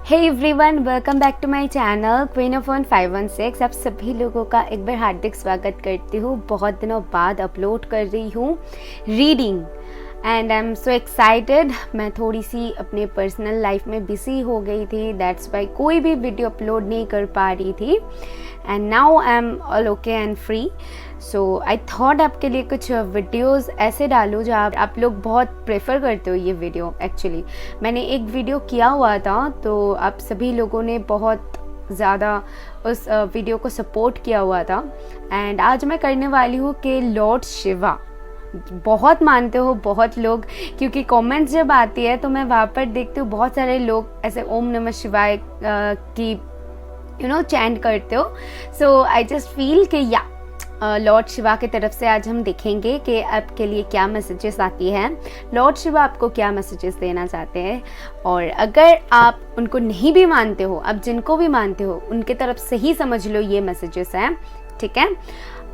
Hey everyone, welcome back to my channel queen of one 516। आप सभी लोगों का एक बार हार्दिक स्वागत करती हूँ। बहुत दिनों बाद अपलोड कर रही हूँ reading and I am so excited. मैं थोड़ी सी अपने पर्सनल लाइफ में बिजी हो गई थी, दैट्स वाई कोई भी वीडियो अपलोड नहीं कर पा रही थी and now I am all okay and free. So I thought आपके लिए कुछ वीडियोस ऐसे डालूँ जहाँ आप लोग बहुत प्रेफर करते हो ये वीडियो। एक्चुअली मैंने एक वीडियो किया हुआ था तो आप सभी लोगों ने बहुत ज़्यादा उस वीडियो को सपोर्ट किया हुआ था एंड आज मैं करने वाली हूँ कि लॉर्ड शिवा बहुत मानते हो बहुत लोग, क्योंकि कमेंट्स जब आती है तो मैं वहाँ पर देखती हूँ बहुत सारे लोग ऐसे ओम नमः शिवाय की चैंट करते हो। सो आई जस्ट फील कि या लॉर्ड शिवा की तरफ से आज हम देखेंगे कि आपके लिए क्या मैसेजेस आती हैं, लॉर्ड शिवा आपको क्या मैसेजेस देना चाहते हैं। और अगर आप उनको नहीं भी मानते हो, आप जिनको भी मानते हो उनके तरफ से ही समझ लो ये मैसेजेस हैं, ठीक है।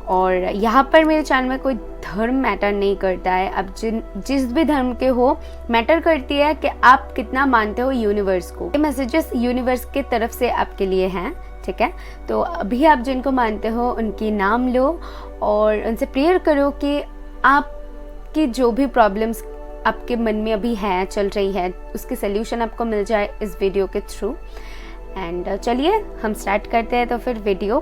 और यहाँ पर मेरे चैनल में कोई धर्म मैटर नहीं करता है, आप जिस भी धर्म के हो मैटर करती है कि आप कितना मानते हो यूनिवर्स को। ये मैसेजेस यूनिवर्स के तरफ से आपके लिए हैं, ठीक है। तो अभी आप जिनको मानते हो उनकी नाम लो और उनसे प्रेयर करो कि आपकी जो भी प्रॉब्लम्स आपके मन में अभी है, चल रही है, उसकी सल्यूशन आपको मिल जाए इस वीडियो के थ्रू। एंड चलिए हम स्टार्ट करते हैं। तो फिर वीडियो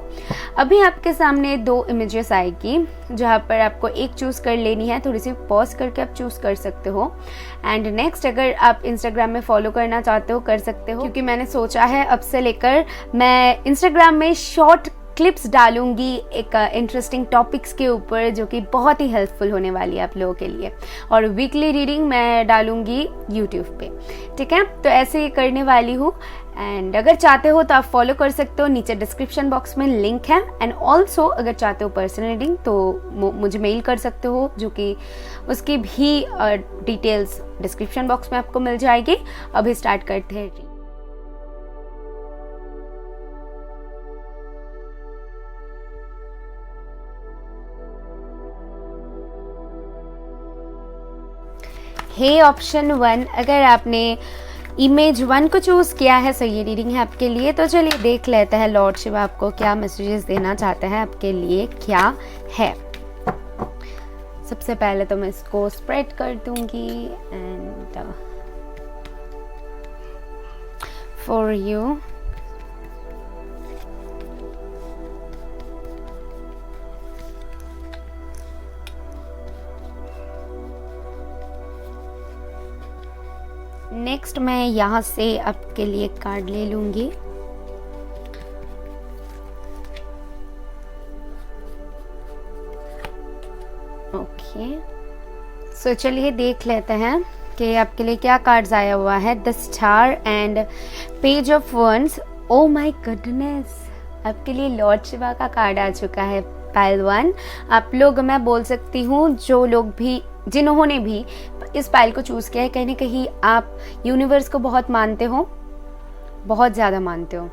अभी आपके सामने 2 इमेजेस आएगी जहाँ पर आपको एक चूज़ कर लेनी है, थोड़ी सी पॉज करके आप चूज़ कर सकते हो। एंड नेक्स्ट अगर आप इंस्टाग्राम में फॉलो करना चाहते हो कर सकते हो, क्योंकि मैंने सोचा है अब से लेकर मैं इंस्टाग्राम में शॉर्ट क्लिप्स डालूंगी एक इंटरेस्टिंग टॉपिक्स के ऊपर जो कि बहुत ही हेल्पफुल होने वाली है आप लोगों के लिए। और वीकली रीडिंग मैं डालूंगी यूट्यूब पे, ठीक है। तो ऐसे ही करने वाली हूँ एंड अगर चाहते हो तो आप फॉलो कर सकते हो, नीचे डिस्क्रिप्शन बॉक्स में लिंक है। एंड ऑल्सो अगर चाहते हो पर्सनल रीडिंग तो मुझे मेल कर सकते हो, जो कि उसकी भी डिटेल्स डिस्क्रिप्शन बॉक्स में आपको मिल जाएगी। अभी स्टार्ट करते हैं। हे ऑप्शन 1, अगर आपने इमेज 1 को चूज़ किया है सो ये रीडिंग है आपके लिए। तो चलिए देख लेते हैं लॉर्ड शिवा आपको क्या मैसेजेस देना चाहते हैं, आपके लिए क्या है। सबसे पहले तो मैं इसको स्प्रेड कर दूंगी एंड फॉर यू नेक्स्ट मैं यहाँ से आपके लिए कार्ड ले लूंगी। ओके सो चलिए देख लेते हैं कि आपके लिए क्या कार्ड्स आया हुआ है। The star and page of wands. Oh my goodness, आपके लिए लॉर्ड शिवा का कार्ड आ चुका है। पाइल 1 आप लोग, मैं बोल सकती हूँ जो लोग भी जिन्होंने भी इस पाइल को चूज़ किया है, कहीं ना कहीं आप यूनिवर्स को बहुत मानते हो, बहुत ज़्यादा मानते हो।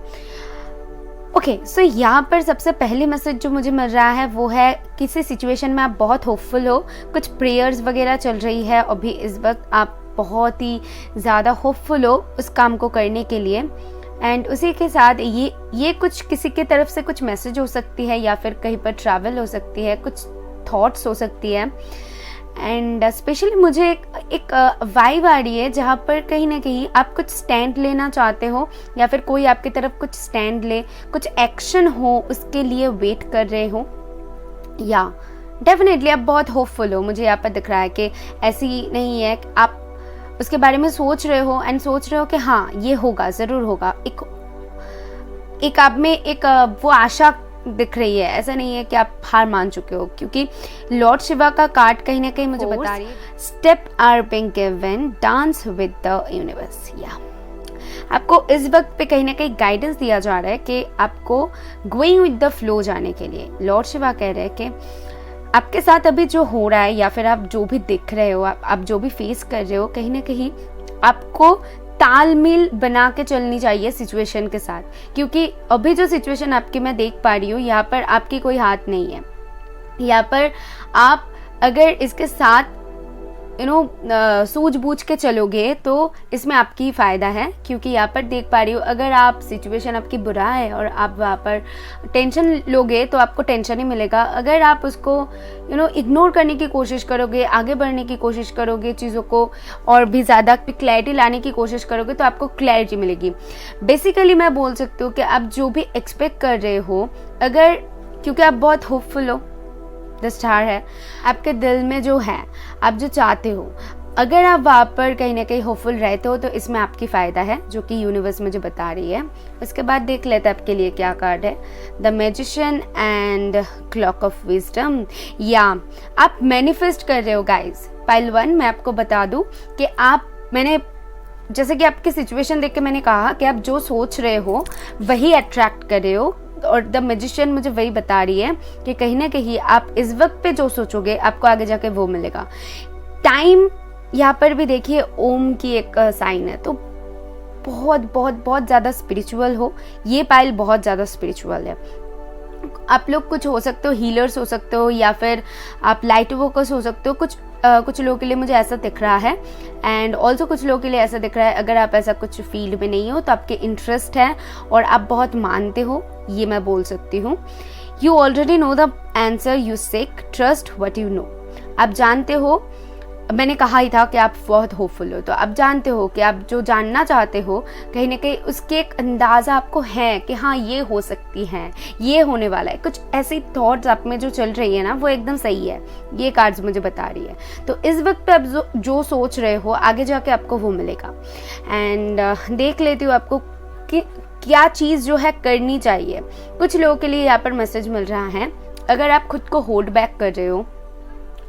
ओके सो यहाँ पर सबसे पहली मैसेज जो मुझे मिल रहा है वो है किसी सिचुएशन में आप बहुत होपफुल हो, कुछ प्रेयर्स वगैरह चल रही है अभी इस वक्त, आप बहुत ही ज़्यादा होपफुल हो उस काम को करने के लिए। एंड उसी के साथ ये कुछ किसी की तरफ से कुछ मैसेज हो सकती है या फिर कहीं पर ट्रैवल हो सकती है, कुछ थॉट्स हो सकती है। एंड स्पेशली मुझे एक वाइब आ रही है जहाँ पर कहीं ना कहीं आप कुछ स्टैंड लेना चाहते हो या फिर कोई आपकी तरफ कुछ स्टैंड ले, कुछ एक्शन हो उसके लिए वेट कर रहे हो, या डेफिनेटली आप बहुत होपफुल हो। मुझे यहाँ पर दिख रहा है कि ऐसी नहीं है कि आप उसके बारे में सोच रहे हो एंड सोच रहे हो कि हाँ ये होगा, ज़रूर होगा। एक आप में एक वो आशा दिख रही है, ऐसा नहीं है कि आप हार मान चुके हो, क्योंकि लॉर्ड शिवा का कार्ड कहीं ना कहीं मुझे बता रही है step are being given, dance with the universe. या आपको इस वक्त पे कहीं ना कहीं गाइडेंस दिया जा रहा है कि आपको गोइंग विद द फ्लो जाने के लिए। लॉर्ड शिवा कह रहे हैं कि आपके साथ अभी जो हो रहा है या फिर आप जो भी दिख रहे हो, आप जो भी फेस कर रहे हो, कहीं ना कहीं आपको तालमेल बना के चलनी चाहिए सिचुएशन के साथ, क्योंकि अभी जो सिचुएशन आपकी मैं देख पा रही हूँ यहाँ पर आपकी कोई हाथ नहीं है। यहाँ पर आप अगर इसके साथ सूझबूझ के चलोगे तो इसमें आपकी ही फ़ायदा है, क्योंकि यहाँ पर देख पा रही हो अगर आप सिचुएशन आपकी बुरा है और आप वहाँ पर टेंशन लोगे तो आपको टेंशन ही मिलेगा। अगर आप उसको इग्नोर करने की कोशिश करोगे, आगे बढ़ने की कोशिश करोगे, चीज़ों को और भी ज़्यादा क्लैरिटी लाने की कोशिश करोगे तो आपको क्लैरिटी मिलेगी। बेसिकली मैं बोल सकती हूँ कि आप जो भी एक्सपेक्ट कर रहे हो, अगर क्योंकि आप बहुत होपफुल हो, द स्टार है आपके दिल में जो है, आप जो चाहते हो, अगर आप वहाँ पर कहीं ना कहीं होपफुल रहते हो तो इसमें आपकी फ़ायदा है, जो कि यूनिवर्स मुझे बता रही है। उसके बाद देख लेते हैं आपके लिए क्या कार्ड है, the magician and clock of wisdom. या आप मैनिफेस्ट कर रहे हो गाइज। पाइल 1 मैं आपको बता दूँ कि मैंने जैसे कि आपकी सिचुएशन देख के मैंने कहा कि आप जो सोच रहे हो वही अट्रैक्ट कर रहे हो, और द मैजिशियन मुझे वही बता रही है कि कहीं ना कहीं आप इस वक्त पे जो सोचोगे आपको आगे जाके वो मिलेगा। टाइम यहाँ पर भी देखिए ओम की एक साइन है, तो बहुत बहुत बहुत ज़्यादा स्पिरिचुअल हो, ये पाइल बहुत ज़्यादा स्पिरिचुअल है। आप लोग कुछ हो सकते हो, हीलर्स हो सकते हो, या फिर आप लाइट वर्कर्स हो सकते हो। कुछ लोगों के लिए मुझे ऐसा दिख रहा है, एंड ऑल्सो कुछ लोगों के लिए ऐसा दिख रहा है अगर आप ऐसा कुछ फील्ड में नहीं हो तो आपके इंटरेस्ट है और आप बहुत मानते हो, ये मैं बोल सकती हूँ। You already know the answer you seek, trust what you know. आप जानते हो, मैंने कहा ही था कि आप बहुत होपफुल हो, तो आप जानते हो कि आप जो जानना चाहते हो कहीं ना कहीं उसके एक अंदाज़ा आपको है कि हाँ ये हो सकती है, ये होने वाला है। कुछ ऐसी थॉट्स आप में जो चल रही है ना वो एकदम सही है, ये कार्ड्स मुझे बता रही है। तो इस वक्त पे आप जो सोच रहे हो आगे जाके आपको वो मिलेगा। एंड देख लेती हूँ आपको कि क्या चीज़ जो है करनी चाहिए। कुछ लोगों के लिए यहाँ पर मैसेज मिल रहा है, अगर आप खुद को होल्ड बैक कर रहे हो,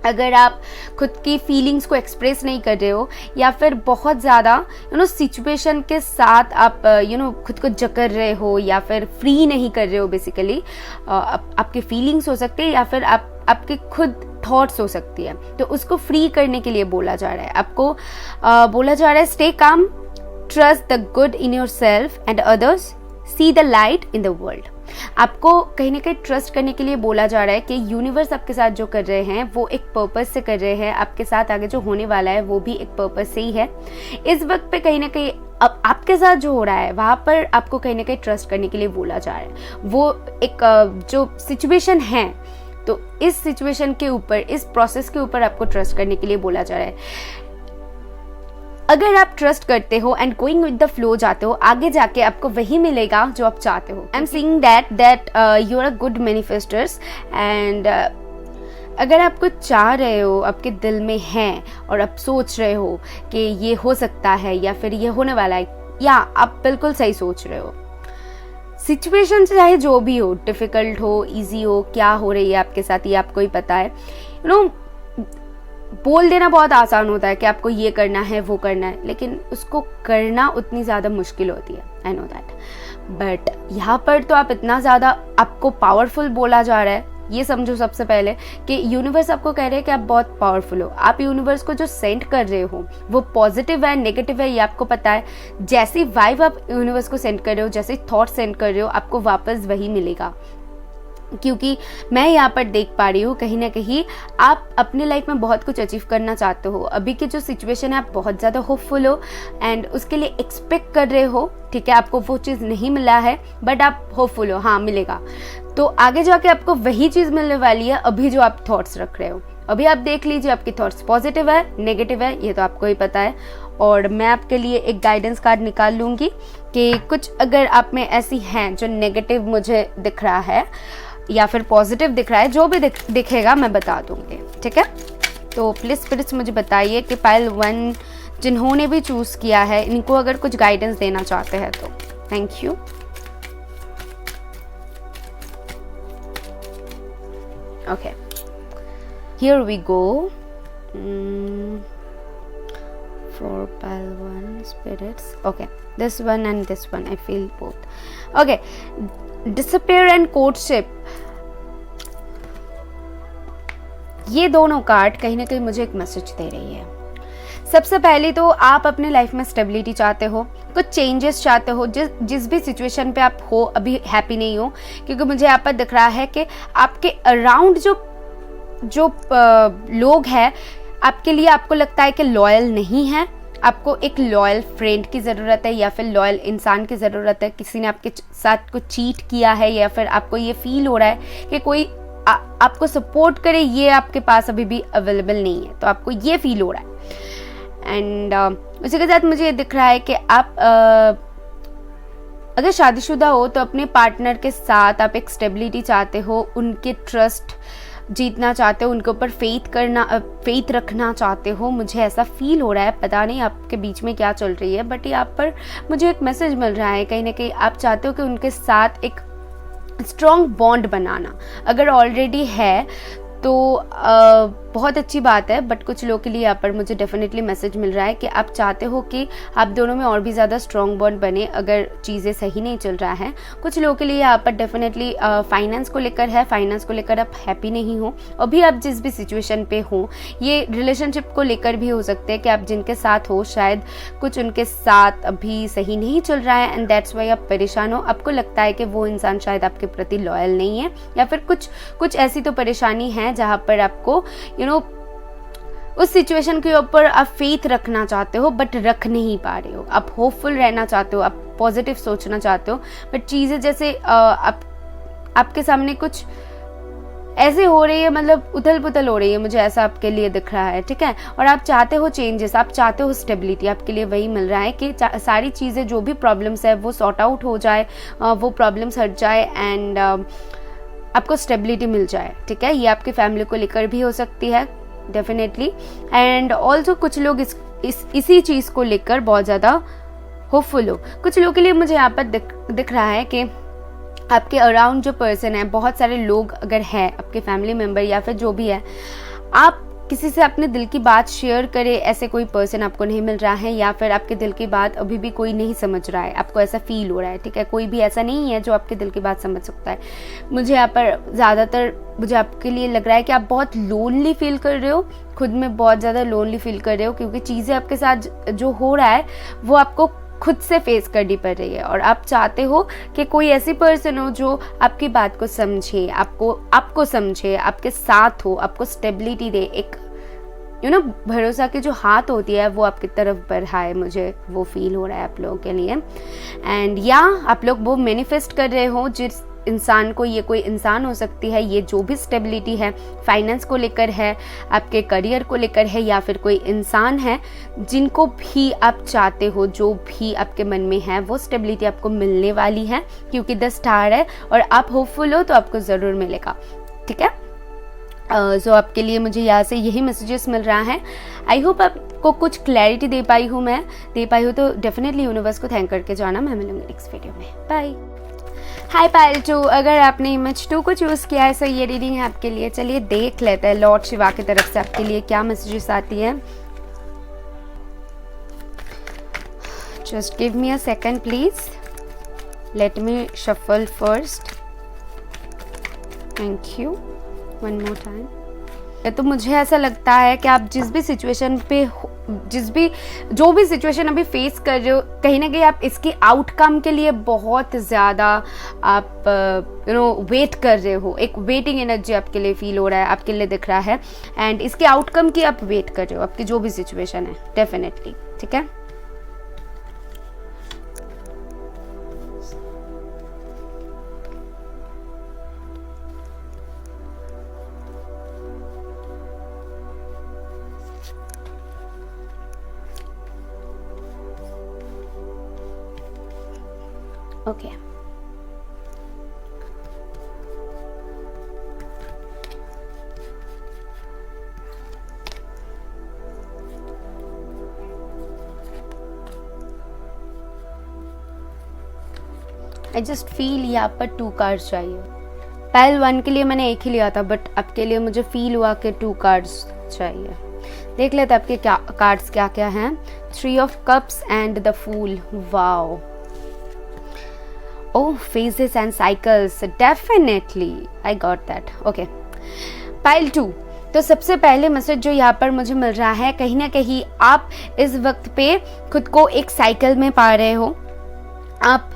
अगर आप खुद की फीलिंग्स को एक्सप्रेस नहीं कर रहे हो, या फिर बहुत ज़्यादा सिचुएशन के साथ आप खुद को जकड़ रहे हो, या फिर फ्री नहीं कर रहे हो, बेसिकली आपकी फीलिंग्स हो सकती है या फिर आपके खुद थॉट्स हो सकती है, तो उसको फ्री करने के लिए बोला जा रहा है। आपको बोला जा रहा है stay calm, trust the good in yourself and others, see the light in the world. आपको कहीं ना कहीं ट्रस्ट करने के लिए बोला जा रहा है कि यूनिवर्स आपके साथ जो कर रहे हैं वो एक पर्पस से कर रहे हैं, आपके साथ आगे जो होने वाला है वो भी एक पर्पस से ही है। इस वक्त पे कहीं ना कहीं अब आपके साथ जो हो रहा है वहाँ पर आपको कहीं ना कहीं ट्रस्ट करने के लिए बोला जा रहा है। वो एक जो सिचुएशन है, तो इस सिचुएशन के ऊपर, इस प्रोसेस के ऊपर आपको ट्रस्ट करने के लिए बोला जा रहा है। अगर आप ट्रस्ट करते हो and going with the flow जाते हो, आगे जाके आपको वही मिलेगा जो आप चाहते हो। I am seeing that you are a good manifesters, and अगर आप कुछ चाह रहे हो, आपके दिल में है और आप सोच रहे हो कि ये हो सकता है या फिर ये होने वाला है, या आप बिल्कुल सही सोच रहे हो। सिचुएशन चाहे जो भी हो, डिफिकल्ट हो, इजी हो, क्या हो रही है आपके साथ ये आपको ही पता है। बोल देना बहुत आसान होता है कि आपको ये करना है, वो करना है, लेकिन उसको करना उतनी ज़्यादा मुश्किल होती है। आई नो दैट, बट यहाँ पर तो आप इतना ज़्यादा आपको पावरफुल बोला जा रहा है, ये समझो सबसे पहले कि यूनिवर्स आपको कह रहे हैं कि आप बहुत पावरफुल हो। आप यूनिवर्स को जो सेंड कर रहे हो वो पॉजिटिव है, नेगेटिव है, ये आपको पता है। जैसी वाइब आप यूनिवर्स को सेंड कर रहे हो, जैसे थॉट सेंड कर रहे हो, आपको वापस वही मिलेगा। क्योंकि मैं यहाँ पर देख पा रही हूँ कहीं ना कहीं आप अपने लाइफ में बहुत कुछ अचीव करना चाहते हो। अभी की जो सिचुएशन है आप बहुत ज़्यादा होपफुल हो एंड उसके लिए एक्सपेक्ट कर रहे हो, ठीक है, आपको वो चीज़ नहीं मिला है बट आप होपफुल हो, हाँ मिलेगा। तो आगे जाके आपको वही चीज़ मिलने वाली है अभी जो आप थॉट्स रख रहे हो। अभी आप देख लीजिए आपकी थॉट्स पॉजिटिव है, नेगेटिव है, ये तो आपको ही पता है। और मैं आपके लिए एक गाइडेंस कार्ड निकाल लूँगी कि कुछ अगर आप में ऐसी हैं जो नेगेटिव मुझे दिख रहा है या फिर पॉजिटिव दिख रहा है, जो भी दिखेगा मैं बता दूंगी, ठीक है। तो प्लीज स्पिरिट्स मुझे बताइए कि पाइल 1 जिन्होंने भी चूज किया है इनको अगर कुछ गाइडेंस देना चाहते हैं तो। Thank you. Okay, here we go for pile 1 spirits. Okay, this one and this one, I feel both. Okay, disappear and courtship, ये दोनों कार्ड कहीं ना कहीं मुझे एक मैसेज दे रही है। सबसे पहले तो आप अपने लाइफ में स्टेबिलिटी चाहते हो, कुछ चेंजेस चाहते हो, जिस भी सिचुएशन पे आप हो अभी हैप्पी नहीं हो, क्योंकि मुझे यहाँ पर दिख रहा है कि आपके अराउंड जो लोग हैं आपके लिए आपको लगता है कि लॉयल नहीं है, आपको एक लॉयल फ्रेंड की ज़रूरत है या फिर लॉयल इंसान की ज़रूरत है, किसी ने आपके साथ कुछ चीट किया है या फिर आपको ये फील हो रहा है कि कोई आपको सपोर्ट करे, ये आपके पास अभी भी अवेलेबल नहीं है, तो आपको ये फील हो रहा है। एंड उसी के साथ मुझे ये दिख रहा है कि आप अगर शादीशुदा हो तो अपने पार्टनर के साथ आप एक स्टेबिलिटी चाहते हो, उनके ट्रस्ट जीतना चाहते हो, उनके ऊपर फेथ रखना चाहते हो। मुझे ऐसा फील हो रहा है, पता नहीं आपके बीच में क्या चल रही है, बट यहाँ पर मुझे एक मैसेज मिल रहा है, कहीं ना कहीं आप चाहते हो कि उनके साथ एक स्ट्रॉन्ग बॉन्ड बनाना। अगर ऑलरेडी है तो बहुत अच्छी बात है, बट कुछ लोगों के लिए यहाँ पर मुझे डेफिनेटली मैसेज मिल रहा है कि आप चाहते हो कि आप दोनों में और भी ज़्यादा स्ट्रॉन्ग बॉन्ड बने अगर चीज़ें सही नहीं चल रहा है। कुछ लोगों के लिए यहाँ पर डेफिनेटली फाइनेंस को लेकर है, फाइनेंस को लेकर आप हैप्पी नहीं हो। अभी आप जिस भी सिचुएशन पे हो, ये रिलेशनशिप को लेकर भी हो सकते हैं कि आप जिनके साथ हो शायद कुछ उनके साथ अभी सही नहीं चल रहा है एंड दैट्स वाई आप परेशान हो। आपको लगता है कि वो इंसान शायद आपके प्रति लॉयल नहीं है या फिर कुछ ऐसी तो परेशानी है जहाँ पर आपको उस सिचुएशन के ऊपर आप फेथ रखना चाहते हो बट रख नहीं पा रहे हो। आप होपफुल रहना चाहते हो, आप पॉजिटिव सोचना चाहते हो, बट चीज़ें जैसे आपके सामने कुछ ऐसे हो रही है, मतलब उथल पुथल हो रही है, मुझे ऐसा आपके लिए दिख रहा है, ठीक है। और आप चाहते हो चेंजेस, आप चाहते हो स्टेबिलिटी, आपके लिए वही मिल रहा है कि सारी चीज़ें जो भी प्रॉब्लम्स है वो सॉर्ट आउट हो जाए, वो प्रॉब्लम्स हट जाए एंड आपको स्टेबिलिटी मिल जाए, ठीक है। ये आपकी फैमिली को लेकर भी हो सकती है डेफिनेटली, एंड ऑल्सो कुछ लोग इसी चीज़ को लेकर बहुत ज़्यादा होपफुल हो। कुछ लोगों के लिए मुझे यहाँ पर दिख रहा है कि आपके अराउंड जो पर्सन है, बहुत सारे लोग अगर है आपके फैमिली मेम्बर या फिर जो भी है, आप किसी से अपने दिल की बात शेयर करे, ऐसे कोई पर्सन आपको नहीं मिल रहा है या फिर आपके दिल की बात अभी भी कोई नहीं समझ रहा है, आपको ऐसा फील हो रहा है, ठीक है। कोई भी ऐसा नहीं है जो आपके दिल की बात समझ सकता है। मुझे यहाँ पर ज़्यादातर मुझे आपके लिए लग रहा है कि आप बहुत लोनली फील कर रहे हो, खुद में बहुत ज़्यादा लोनली फील कर रहे हो, क्योंकि चीज़ें आपके साथ जो हो रहा है वो आपको खुद से फेस करनी पड़ रही है और आप चाहते हो कि कोई ऐसी पर्सन हो जो आपकी बात को समझे, आपको समझे, आपके साथ हो, आपको स्टेबिलिटी दे, एक भरोसा की जो हाथ होती है वो आपकी तरफ बढ़ाए। मुझे वो फील हो रहा है आप लोगों के लिए। एंड या आप लोग वो मैनिफेस्ट कर रहे हो जिस इंसान को, ये कोई इंसान हो सकती है, ये जो भी स्टेबिलिटी है, फाइनेंस को लेकर है, आपके करियर को लेकर है, या फिर कोई इंसान है जिनको भी आप चाहते हो, जो भी आपके मन में है वो स्टेबिलिटी आपको मिलने वाली है, क्योंकि 10 स्टार है और आप होपफुल हो तो आपको ज़रूर मिलेगा, ठीक है। सो आपके लिए मुझे यहाँ से यही मैसेजेस मिल रहा है। आई होप आपको कुछ क्लैरिटी दे पाई हूँ तो डेफिनेटली यूनिवर्स को थैंक करके जाना। मैं मिलूंगी नेक्स्ट वीडियो में, बाय। हाय पायल 2, अगर आपने इमेज 2 को चूज़ किया है सो ये रीडिंग है आपके लिए। चलिए देख लेते हैं लॉर्ड शिवा की तरफ से आपके लिए क्या मैसेजेस आती है। Just give me a second please, let me shuffle first, thank you, one more time. तो मुझे ऐसा लगता है कि आप जिस भी सिचुएशन पे जो भी सिचुएशन अभी फेस कर रहे हो, कहीं ना कहीं आप इसके आउटकम के लिए बहुत ज़्यादा आप वेट कर रहे हो। एक वेटिंग एनर्जी आपके लिए फील हो रहा है, आपके लिए दिख रहा है, एंड इसके आउटकम की आप वेट कर रहे हो, आपकी जो भी सिचुएशन है डेफिनेटली, ठीक है। ओके आई जस्ट फील यहाँ पर 2 कार्ड्स चाहिए। पहल 1 के लिए मैंने एक ही लिया था, बट आपके लिए मुझे फील हुआ कि 2 कार्ड्स चाहिए। देख लेते आपके क्या कार्ड्स क्या क्या हैं। 3 of cups and the fool, wow. Oh, phases and cycles, definitely I got that. Okay, pile 2। तो सबसे पहले मैसेज जो यहाँ पर मुझे मिल रहा है, कहीं ना कहीं आप इस वक्त पे खुद को एक साइकिल में पा रहे हो। आप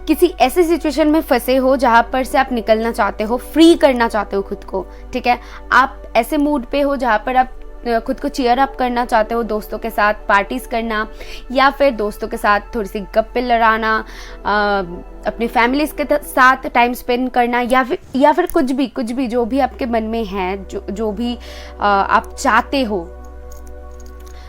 किसी ऐसे सिचुएशन में फंसे हो जहाँ पर से आप निकलना चाहते हो, फ्री करना चाहते हो खुद को, ठीक है। आप ऐसे मूड पे हो जहाँ पर आप खुद को चीयर अप करना चाहते हो, दोस्तों के साथ पार्टीज करना, या फिर दोस्तों के साथ थोड़ी सी गप्पे लड़ाना, अपनी फैमिलीज के साथ टाइम स्पेंड करना, या फिर कुछ भी जो भी आपके मन में है, जो भी आप चाहते हो,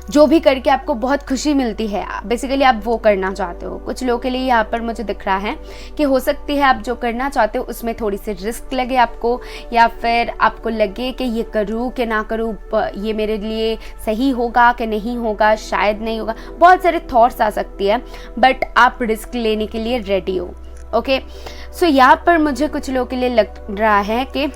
जो भी करके आपको बहुत खुशी मिलती है, बेसिकली आप वो करना चाहते हो। कुछ लोगों के लिए यहाँ पर मुझे दिख रहा है कि हो सकती है आप जो करना चाहते हो उसमें थोड़ी सी रिस्क लगे आपको, या फिर आपको लगे कि ये करूँ कि ना करूँ, ये मेरे लिए सही होगा कि नहीं होगा, शायद नहीं होगा, बहुत सारे थॉट्स आ सकती है, बट आप रिस्क लेने के लिए रेडी हो। ओके, सो यहाँ पर मुझे कुछ लोगों के लिए लग रहा है कि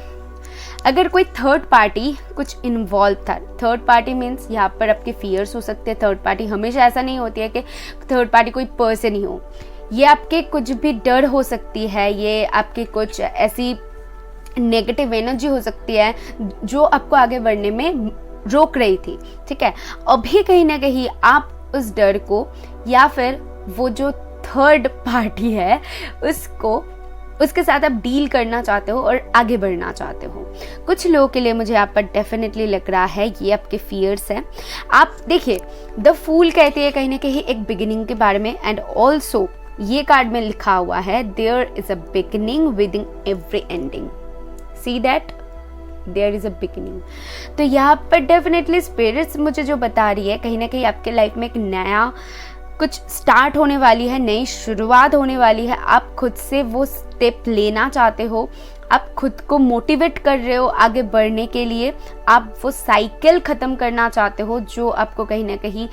अगर कोई थर्ड पार्टी कुछ इन्वॉल्व था, थर्ड पार्टी मीन्स यहाँ पर आपके फियर्स हो सकते हैं। थर्ड पार्टी हमेशा ऐसा नहीं होती है कि थर्ड पार्टी कोई पर्सन ही हो, ये आपके कुछ भी डर हो सकती है, ये आपकी कुछ ऐसी नेगेटिव एनर्जी हो सकती है जो आपको आगे बढ़ने में रोक रही थी। ठीक है, अभी कहीं ना कहीं आप उस डर को, या फिर वो जो थर्ड पार्टी है उसके साथ आप डील करना चाहते हो और आगे बढ़ना चाहते हो। कुछ लोगों के लिए मुझे यहाँ पर डेफिनेटली लग रहा है ये आपके फियर्स हैं। आप देखिए, द फूल कहती है कहीं ना कहीं एक बिगिनिंग के बारे में, एंड ऑल्सो ये कार्ड में लिखा हुआ है there is a beginning within every ending. See that, there is a beginning. तो यहाँ पर डेफिनेटली स्पिरिट्स मुझे जो बता रही है, कहीं ना कहीं आपके लाइफ में एक नया कुछ स्टार्ट होने वाली है, नई शुरुआत होने वाली है। आप खुद से वो स्टेप लेना चाहते हो, आप खुद को मोटिवेट कर रहे हो आगे बढ़ने के लिए, आप वो साइकिल ख़त्म करना चाहते हो जो आपको कहीं ना कहीं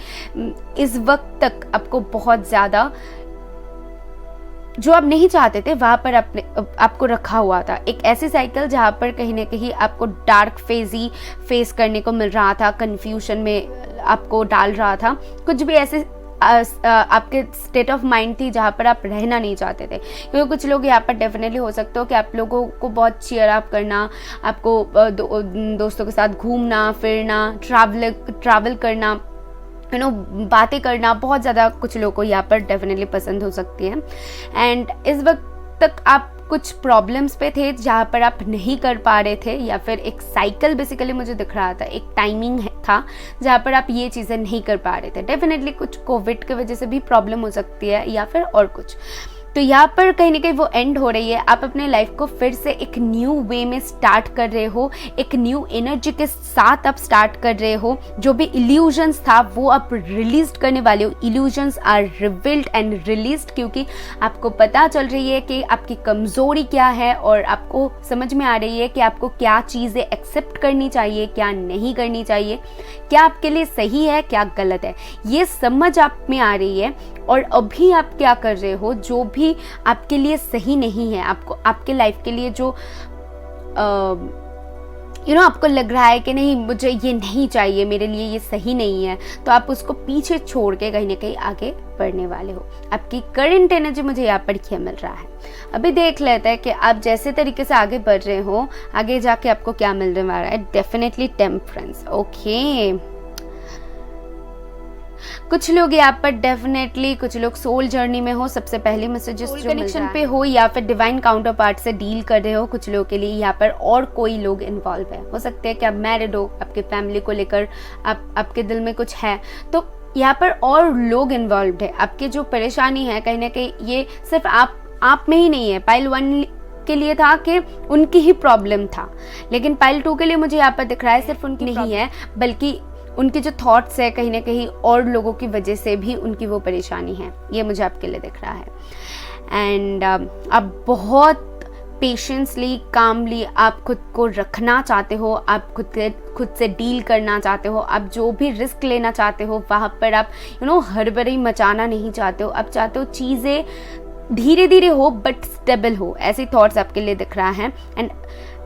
इस वक्त तक आपको बहुत ज़्यादा, जो आप नहीं चाहते थे वहाँ पर आपको रखा हुआ था। एक ऐसी साइकिल जहाँ पर कहीं ना कहीं आपको डार्क फेज ही फेस करने को मिल रहा था, कन्फ्यूजन में आपको डाल रहा था, कुछ भी ऐसे आपके स्टेट ऑफ माइंड थी जहाँ पर आप रहना नहीं चाहते थे। क्योंकि कुछ लोग यहाँ पर डेफिनेटली हो सकते हो कि आप लोगों को बहुत चीयर अप करना, आपको दोस्तों के साथ घूमना फिरना, ट्रैवल करना, बातें करना, बहुत ज़्यादा कुछ लोगों को यहाँ पर डेफिनेटली पसंद हो सकती है। एंड इस वक्त तक आप कुछ प्रॉब्लम्स पे थे जहाँ पर आप नहीं कर पा रहे थे, या फिर एक साइकिल बेसिकली मुझे दिख रहा था, एक टाइमिंग था जहाँ पर आप ये चीज़ें नहीं कर पा रहे थे। डेफिनेटली कुछ कोविड की वजह से भी प्रॉब्लम हो सकती है, या फिर और कुछ। तो यहाँ पर कहीं ना कहीं वो एंड हो रही है। आप अपने लाइफ को फिर से एक न्यू वे में स्टार्ट कर रहे हो, एक न्यू एनर्जी के साथ आप स्टार्ट कर रहे हो। जो भी इल्यूजन्स था वो आप रिलीज करने वाले हो। Illusions are revealed and released, क्योंकि आपको पता चल रही है कि आपकी कमजोरी क्या है, और आपको समझ में आ रही है कि आपको क्या चीज़ें एक्सेप्ट करनी चाहिए, क्या नहीं करनी चाहिए, क्या आपके लिए सही है, क्या गलत है, ये समझ आप में आ रही है। और अभी आप क्या कर रहे हो, जो भी आपके लिए सही नहीं है, आपके लाइफ के लिए जो आपको लग रहा है कि नहीं मुझे ये नहीं चाहिए, मेरे लिए ये सही नहीं है, तो आप उसको पीछे छोड़ के कहीं ना कहीं आगे बढ़ने वाले हो। आपकी करंट एनर्जी मुझे यहाँ पर क्या मिल रहा है, अभी देख लेते हैं कि आप जैसे तरीके से आगे बढ़ रहे हो, आगे जाके आपको क्या मिलने वाला है। Definitely temperance. ओके, कुछ लोग यहाँ पर डेफिनेटली, कुछ लोग सोल जर्नी में हो। सबसे पहले मैसेजेस जो कनेक्शन पे हो, या फिर डिवाइन काउंटर पार्ट से डील कर रहे हो। कुछ लोगों के लिए यहाँ पर और कोई लोग इन्वॉल्व है। हो सकते हैं कि आप मैरिड हो, आपके फैमिली को लेकर आपके दिल में कुछ है, तो यहाँ पर और लोग इन्वॉल्व है। आपकी जो परेशानी है कहीं ना कहीं ये सिर्फ आप में ही नहीं है। पाइल 1 के लिए था कि उनकी ही प्रॉब्लम था, लेकिन पाइल 2 के लिए मुझे यहाँ पर दिख रहा है सिर्फ उनकी नहीं है, बल्कि उनके जो थॉट्स है कहीं ना कहीं और लोगों की वजह से भी उनकी वो परेशानी है। ये मुझे आपके लिए दिख रहा है। एंड आप बहुत पेशेंसली, कामली आप खुद को रखना चाहते हो, आप खुद से डील करना चाहते हो, आप जो भी रिस्क लेना चाहते हो वहाँ पर आप हड़बड़ी मचाना नहीं चाहते हो। आप चाहते हो चीज़ें धीरे धीरे हो बट स्टेबल हो। ऐसे थॉट्स आपके लिए दिख रहा है। एंड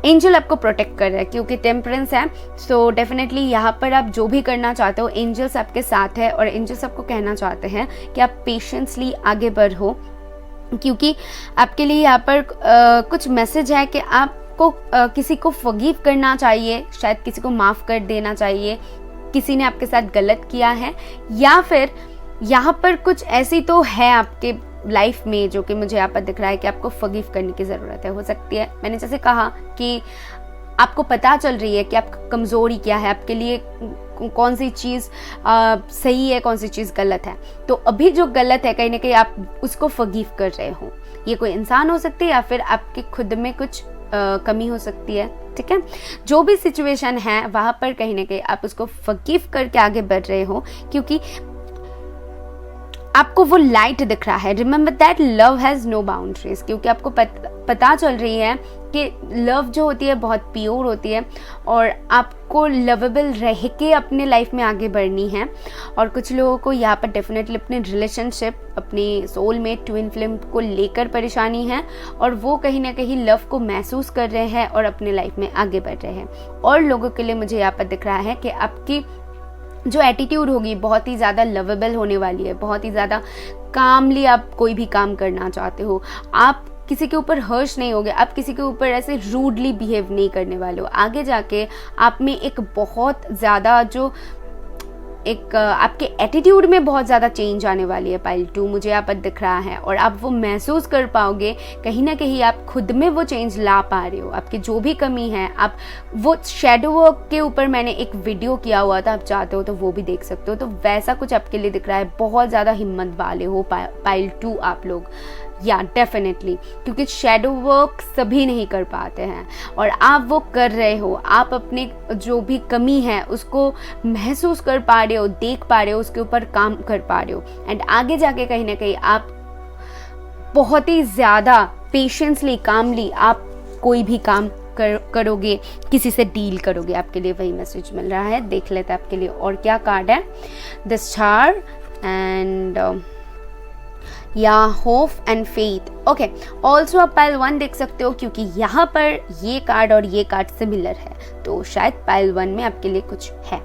एंजल आपको प्रोटेक्ट कर रहा है क्योंकि टेम्परेंस है। सो डेफिनेटली यहाँ पर आप जो भी करना चाहते हो एंजल्स आपके साथ है, और एंजल्स आपको कहना चाहते हैं कि आप पेशेंसली आगे बढ़ो, क्योंकि आपके लिए यहाँ पर कुछ मैसेज है कि आपको किसी को फॉरगिव करना चाहिए, शायद किसी को माफ़ कर देना चाहिए, किसी ने आपके साथ गलत किया है, या फिर यहाँ पर कुछ ऐसी तो है आपके लाइफ में जो कि मुझे यहाँ पर दिख रहा है कि आपको फॉरगिव करने की ज़रूरत है। हो सकती है, मैंने जैसे कहा कि आपको पता चल रही है कि आपकी कमज़ोरी क्या है, आपके लिए कौन सी चीज़ सही है, कौन सी चीज़ गलत है। तो अभी जो गलत है कहीं ना कहीं आप उसको फॉरगिव कर रहे हो। ये कोई इंसान हो सकती है या फिर आपके खुद में कुछ कमी हो सकती है, ठीक है। जो भी सिचुएशन है वहाँ पर कहीं ना कहीं आप उसको फॉरगिव करके आगे बढ़ रहे हो, क्योंकि आपको वो लाइट दिख रहा है। Remember that love has no boundaries, क्योंकि आपको पता चल रही है कि लव जो होती है बहुत प्योर होती है और आपको लवेबल रह के अपने लाइफ में आगे बढ़नी है। और कुछ लोगों को यहाँ पर डेफिनेटली अपने रिलेशनशिप, अपनी सोलमेट, ट्विन फ्लेम को लेकर परेशानी है और वो कहीं ना कहीं लव को महसूस कर रहे हैं और अपने लाइफ में आगे बढ़ रहे हैं। और लोगों के लिए मुझे यहाँ पर दिख रहा है कि आपकी जो एटीट्यूड होगी बहुत ही ज़्यादा लवेबल होने वाली है, बहुत ही ज़्यादा कामली आप कोई भी काम करना चाहते हो। आप किसी के ऊपर हर्ष नहीं होगे, आप किसी के ऊपर ऐसे रूडली बिहेव नहीं करने वाले हो। आगे जाके आप में एक बहुत ज़्यादा जो एक आपके एटीट्यूड में बहुत ज़्यादा चेंज आने वाली है पाइल 2, मुझे यहाँ पर दिख रहा है। और आप वो महसूस कर पाओगे, कहीं ना कहीं आप खुद में वो चेंज ला पा रहे हो। आपकी जो भी कमी है, आप वो शेडो वर्क के ऊपर मैंने एक वीडियो किया हुआ था, आप चाहते हो तो वो भी देख सकते हो। तो वैसा कुछ आपके लिए दिख रहा है। बहुत ज़्यादा हिम्मत वाले हो पाइल 2 आप लोग, या डेफिनेटली, क्योंकि शेडो वर्क सभी नहीं कर पाते हैं और आप वो कर रहे हो। आप अपने जो भी कमी है उसको महसूस कर पा रहे हो, देख पा रहे हो, उसके ऊपर काम कर पा रहे हो। एंड आगे जाके कहीं ना कहीं आप बहुत ही ज़्यादा पेशेंसली, कामली आप कोई भी काम करोगे, किसी से डील करोगे। आपके लिए वही मैसेज मिल रहा है। देख लेते हैं आपके लिए और क्या कार्ड है। द स्टार एंड या hope and faith. Okay, also आप पाइल 1 देख सकते हो, क्योंकि यहाँ पर ये कार्ड और ये कार्ड सिमिलर है, तो शायद पाइल 1 में आपके लिए कुछ है।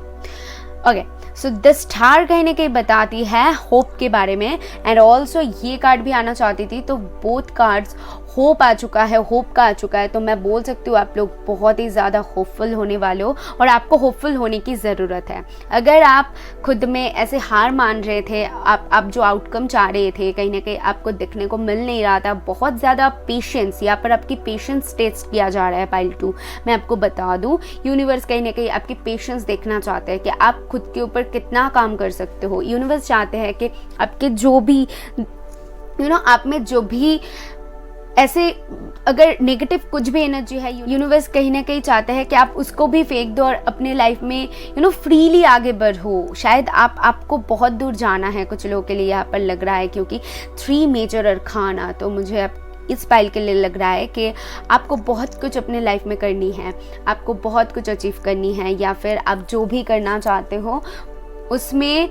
ओके, सो द स्टार कहीं ना कहीं बताती है होप के बारे में, एंड ऑल्सो ये कार्ड भी आना चाहती थी। तो बोथ कार्ड्स होप आ चुका है, होप का आ चुका है। तो मैं बोल सकती हूँ आप लोग बहुत ही ज़्यादा होपफुल होने वाले हो और आपको होपफुल होने की ज़रूरत है। अगर आप खुद में ऐसे हार मान रहे थे, आप जो आउटकम चाह रहे थे कहीं ना कहीं आपको दिखने को मिल नहीं रहा था, बहुत ज़्यादा पेशेंस, यहाँ पर आपकी पेशेंस टेस्ट किया जा रहा है पाइल 2। मैं आपको बता दूँ, यूनिवर्स कहीं ना कहीं आपकी पेशेंस देखना चाहते हैं कि आप खुद के ऊपर कितना काम कर सकते हो। यूनिवर्स चाहते हैं कि आपके जो भी आप में जो भी ऐसे अगर नेगेटिव कुछ भी एनर्जी है, यूनिवर्स कहीं ना कहीं चाहता है कि आप उसको भी फेंक दो और अपने लाइफ में फ्रीली आगे बढ़ो। शायद आपको बहुत दूर जाना है, कुछ लोगों के लिए यहाँ पर लग रहा है, क्योंकि 3 मेजर अरखाना। तो मुझे इस पाइल के लिए लग रहा है कि आपको बहुत कुछ अपने लाइफ में करनी है, आपको बहुत कुछ अचीव करनी है, या फिर आप जो भी करना चाहते हो उसमें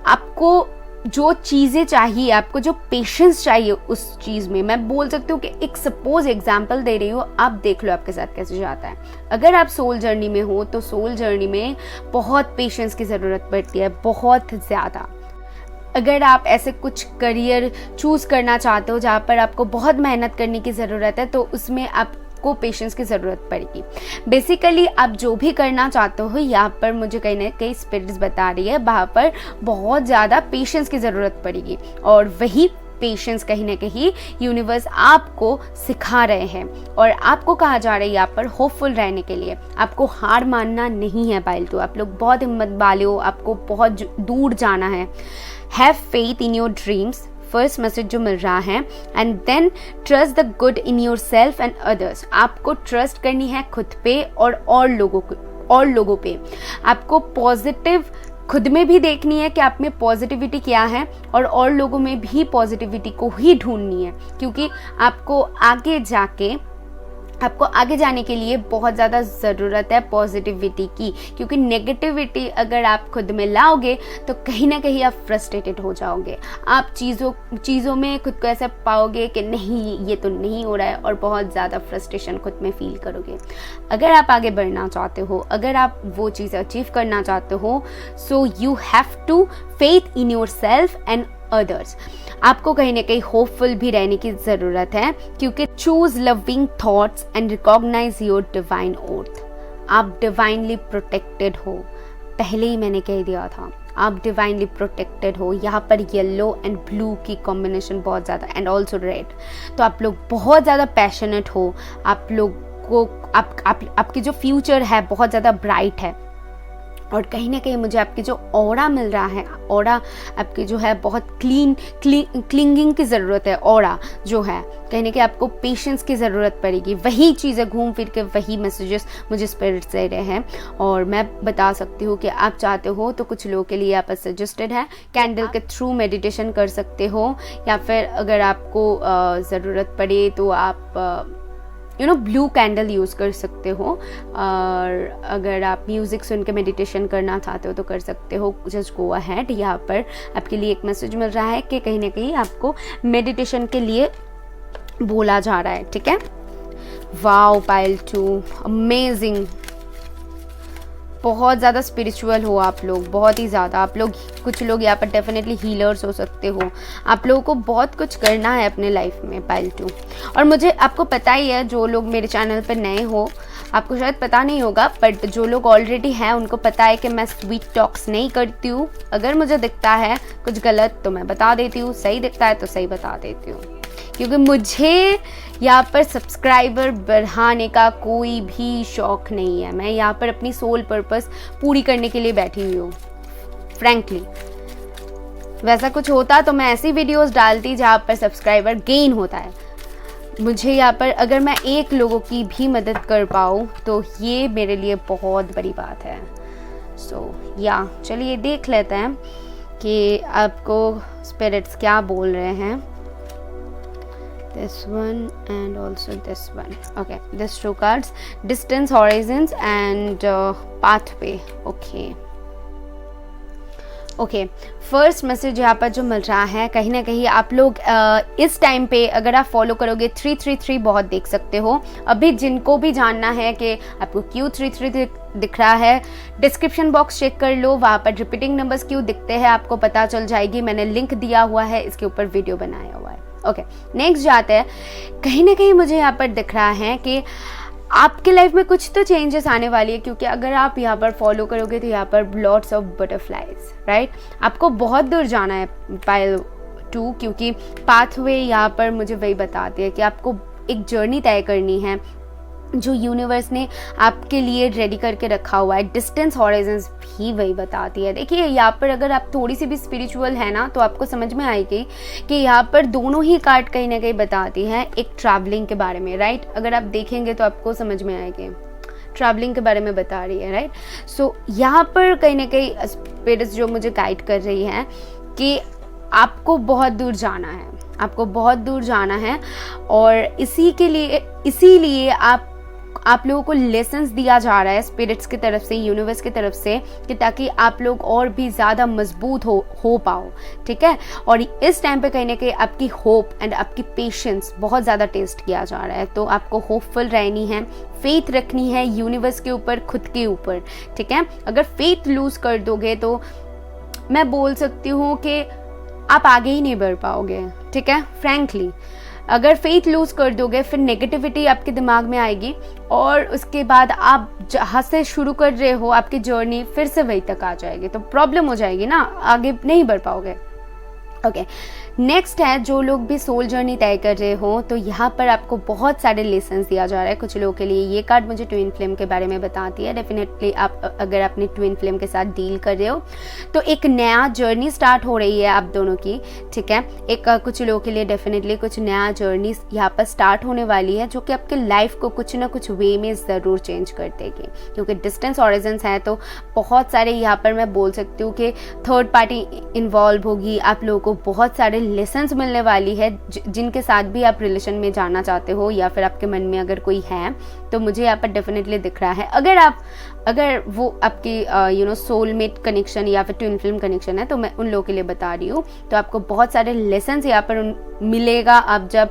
आपको जो चीज़ें चाहिए, आपको जो पेशेंस चाहिए उस चीज़ में। मैं बोल सकती हूँ कि एक सपोज एग्जांपल दे रही हूँ, आप देख लो आपके साथ कैसे जाता है। अगर आप सोल जर्नी में हो तो सोल जर्नी में बहुत पेशेंस की ज़रूरत पड़ती है, बहुत ज़्यादा। अगर आप ऐसे कुछ करियर चूज़ करना चाहते हो जहाँ पर आपको बहुत मेहनत करने की ज़रूरत है, तो उसमें आपको पेशेंस की ज़रूरत पड़ेगी। बेसिकली आप जो भी करना चाहते हो, यहाँ पर मुझे कहीं ना कहीं स्पिरिट्स बता रही है वहाँ पर बहुत ज़्यादा पेशेंस की ज़रूरत पड़ेगी। और वही पेशेंस कहीं ना कहीं यूनिवर्स आपको सिखा रहे हैं और आपको कहा जा रहा है यहाँ पर होपफुल रहने के लिए। आपको हार मानना नहीं है पाइल 2, आप लोग बहुत हिम्मत वाले हो, आपको बहुत दूर जाना है। Have faith in your dreams, first message जो मिल रहा है। And then trust the good in yourself and others. आपको ट्रस्ट करनी है खुद पे और लोगों पे। आपको पॉजिटिव खुद में भी देखनी है कि आप में पॉजिटिविटी क्या है और लोगों में भी पॉजिटिविटी को ही ढूंढनी है, क्योंकि आपको आगे जाने के लिए बहुत ज़्यादा ज़रूरत है पॉजिटिविटी की। क्योंकि नेगेटिविटी अगर आप खुद में लाओगे तो कहीं ना कहीं आप फ्रस्ट्रेटेड हो जाओगे। आप चीज़ों में खुद को ऐसा पाओगे कि नहीं, ये तो नहीं हो रहा है, और बहुत ज़्यादा फ्रस्ट्रेशन खुद में फील करोगे। अगर आप आगे बढ़ना चाहते हो, अगर आप वो चीज़ अचीव करना चाहते हो, so you have to faith in yourself and others. आपको कहीं ना कहीं होपफुल भी रहने की ज़रूरत है, क्योंकि choose loving thoughts and recognise your divine oath. आप डिवाइनली प्रोटेक्टेड हो, पहले ही मैंने कह दिया था, आप डिवाइनली प्रोटेक्टेड हो। यहाँ पर येलो एंड ब्लू की कॉम्बिनेशन बहुत ज़्यादा, एंड ऑल्सो रेड। तो आप लोग बहुत ज़्यादा पैशनेट हो, आप लोग आपकी जो फ्यूचर है बहुत ज़्यादा ब्राइट है। और कहीं ना कहीं मुझे आपकी जो ऑरा मिल रहा है, ऑरा आपकी जो है बहुत क्लिंगिंग की ज़रूरत है। ऑरा जो है कहीं ना कहीं आपको पेशेंस की ज़रूरत पड़ेगी। वही चीज़ें घूम फिर के वही मैसेजेस मुझे स्पिरिट्स दे रहे हैं। और मैं बता सकती हूँ कि आप चाहते हो तो कुछ लोगों के लिए आप सजेस्टेड है कैंडल के थ्रू मेडिटेशन कर सकते हो, या फिर अगर आपको ज़रूरत पड़े तो आप ब्लू कैंडल यूज़ कर सकते हो। और अगर आप म्यूज़िक सुन के मेडिटेशन करना चाहते हो तो कर सकते हो। Just go ahead. यहाँ पर आपके लिए एक मैसेज मिल रहा है कि कहीं ना कहीं आपको मेडिटेशन के लिए बोला जा रहा है। ठीक है, वाओ पाइल 2, अमेजिंग। बहुत ज़्यादा स्पिरिचुअल हो आप लोग, बहुत ही ज़्यादा। आप लोग, कुछ लोग यहाँ पर डेफिनेटली हीलर्स हो सकते हो। आप लोगों को बहुत कुछ करना है अपने लाइफ में पाइल 2। और मुझे, आपको पता ही है, जो लोग मेरे चैनल पर नए हो आपको शायद पता नहीं होगा, बट जो लोग ऑलरेडी हैं उनको पता है कि मैं स्वीट टॉक्स नहीं करती हूँ। अगर मुझे दिखता है कुछ गलत तो मैं बता देती हूँ, सही दिखता है तो सही बता देती हूँ, क्योंकि मुझे यहाँ पर सब्सक्राइबर बढ़ाने का कोई भी शौक नहीं है। मैं यहाँ पर अपनी सोल पर्पस पूरी करने के लिए बैठी हुई हूँ। फ्रैंकली वैसा कुछ होता तो मैं ऐसी वीडियोस डालती जहाँ पर सब्सक्राइबर गेन होता है। मुझे यहाँ पर अगर मैं एक लोगों की भी मदद कर पाऊँ तो ये मेरे लिए बहुत बड़ी बात है। या चलिए देख लेते हैं कि आपको स्पिरिट्स क्या बोल रहे हैं। This one and also this one. Okay, these two cards, distance, horizons and pathway. Okay, first message यहाँ पर जो मिल रहा है, कहीं ना कहीं आप लोग इस टाइम पे अगर आप फॉलो करोगे 333 बहुत देख सकते हो। अभी जिनको भी जानना है कि आपको क्यों 333 दिख रहा है, डिस्क्रिप्शन बॉक्स चेक कर लो, वहाँ पर रिपीटिंग नंबर्स क्यों दिखते हैं आपको पता चल जाएगी। मैंने लिंक दिया हुआ है, इसके ऊपर वीडियो बनाया हुआ है। ओके, नेक्स्ट जाते हैं। कहीं ना कहीं मुझे यहाँ पर दिख रहा है कि आपके लाइफ में कुछ तो चेंजेस आने वाली है, क्योंकि अगर आप यहाँ पर फॉलो करोगे तो यहाँ पर लॉट्स ऑफ बटरफ्लाइज, राइट। आपको बहुत दूर जाना है पाइल 2, क्योंकि पाथवे यहाँ पर मुझे वही बताती है कि आपको एक जर्नी तय करनी है जो यूनिवर्स ने आपके लिए रेडी करके रखा हुआ है। डिस्टेंस हॉराइजन्स भी वही बताती है। देखिए यहाँ पर अगर आप थोड़ी सी भी स्पिरिचुअल है ना तो आपको समझ में आएगी कि यहाँ पर दोनों ही कार्ड कहीं ना कहीं बताती हैं एक ट्रैवलिंग के बारे में, राइट। अगर आप देखेंगे तो आपको समझ में आएगी, ट्रैवलिंग के बारे में बता रही है, राइट। सो यहाँ पर कहीं ना कहीं स्पिरिट्स जो मुझे गाइड कर रही हैं कि आपको बहुत दूर जाना है, आपको बहुत दूर जाना है। और इसीलिए आप लोगों को लेसन्स दिया जा रहा है स्पिरिट्स की तरफ से, यूनिवर्स की तरफ से, कि ताकि आप लोग और भी ज़्यादा मजबूत हो पाओ। ठीक है, और इस टाइम पे कहीं ना कहीं आपकी होप एंड आपकी पेशेंस बहुत ज़्यादा टेस्ट किया जा रहा है। तो आपको होपफुल रहनी है, फेथ रखनी है यूनिवर्स के ऊपर, खुद के ऊपर। ठीक है, अगर फेथ लूज कर दोगे तो मैं बोल सकती हूँ कि आप आगे ही नहीं बढ़ पाओगे। ठीक है, फ्रैंकली अगर फेथ लूज कर दोगे फिर नेगेटिविटी आपके दिमाग में आएगी, और उसके बाद आप जहाँ से शुरू कर रहे हो आपकी जर्नी फिर से वहीं तक आ जाएगी, तो प्रॉब्लम हो जाएगी ना, आगे नहीं बढ़ पाओगे। ओके, नेक्स्ट है जो लोग भी सोल जर्नी तय कर रहे हो, तो यहाँ पर आपको बहुत सारे लेसन्स दिया जा रहा है कुछ लोगों के लिए। ये कार्ड मुझे ट्विन फ्लेम के बारे में बताती है। डेफिनेटली आप अगर अपने ट्विन फ्लेम के साथ डील कर रहे हो तो एक नया जर्नी स्टार्ट हो रही है आप दोनों की। ठीक है, एक कुछ लोगों के लिए डेफिनेटली कुछ नया जर्नी यहाँ पर स्टार्ट होने वाली है, जो कि आपके लाइफ को कुछ ना कुछ वे में ज़रूर चेंज कर देगी। क्योंकि डिस्टेंस ऑरिजन्स है तो बहुत सारे यहाँ पर मैं बोल सकती हूँ कि थर्ड पार्टी इन्वॉल्व होगी। आप लोगों को बहुत सारे लेसन्स मिलने वाली है जिनके साथ भी आप रिलेशन में जाना चाहते हो, या फिर आपके मन में अगर कोई है तो मुझे यहाँ पर डेफिनेटली दिख रहा है। अगर वो आपकी सोलमेट कनेक्शन या फिर ट्विन फिल्म कनेक्शन है तो मैं उन लोगों के लिए बता रही हूँ। तो आपको बहुत सारे लेसन्स यहाँ पर मिलेगा आप जब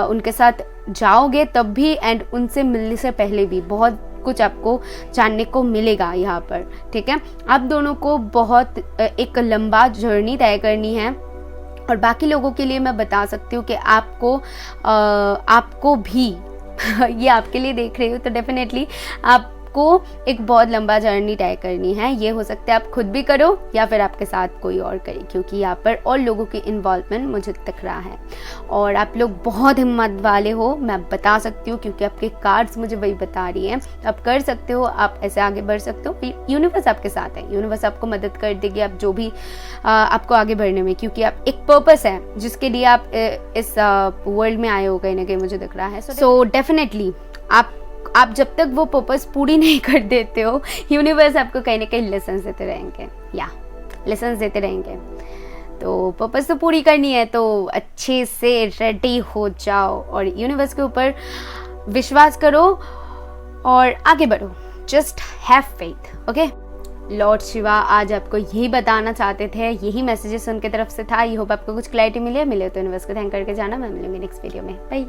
उनके साथ जाओगे तब भी, एंड उनसे मिलने से पहले भी बहुत कुछ आपको जानने को मिलेगा यहाँ पर। ठीक है, आप दोनों को बहुत एक लंबा जर्नी तय करनी है। और बाकी लोगों के लिए मैं बता सकती हूँ कि आपको भी ये आपके लिए देख रही हूँ तो डेफिनेटली आपको एक बहुत लंबा जर्नी तय करनी है। ये हो सकता है आप खुद भी करो या फिर आपके साथ कोई और करे, क्योंकि यहाँ पर और लोगों की इन्वॉल्वमेंट मुझे दिख रहा है। और आप लोग बहुत हिम्मत वाले हो, मैं बता सकती हूँ, क्योंकि आपके कार्ड्स मुझे वही बता रही हैं। आप कर सकते हो, आप ऐसे आगे बढ़ सकते हो। यूनिवर्स आपके साथ है, यूनिवर्स आपको मदद कर देगी, आप जो भी आपको आगे बढ़ने में, क्योंकि आप एक पर्पस है जिसके लिए आप इस वर्ल्ड में आए हो, कहीं ना कहीं मुझे दिख रहा है। सो डेफिनेटली आप जब तक वो पर्पस पूरी नहीं कर देते हो, यूनिवर्स आपको कहीं ना कहीं लेसन्स देते रहेंगे, लेसन्स देते रहेंगे। तो पर्पस तो पूरी करनी है, तो अच्छे से रेडी हो जाओ और यूनिवर्स के ऊपर विश्वास करो और आगे बढ़ो। Just have faith, okay. Lord Shiva आज आपको यही बताना चाहते थे, यही मैसेजेस उनके तरफ से था। आई होप आपको कुछ क्लैरिटी मिले तो यूनिवर्स को थैंक करके जाना। मैं मिलूंगी नेक्स्ट वीडियो में, बाय।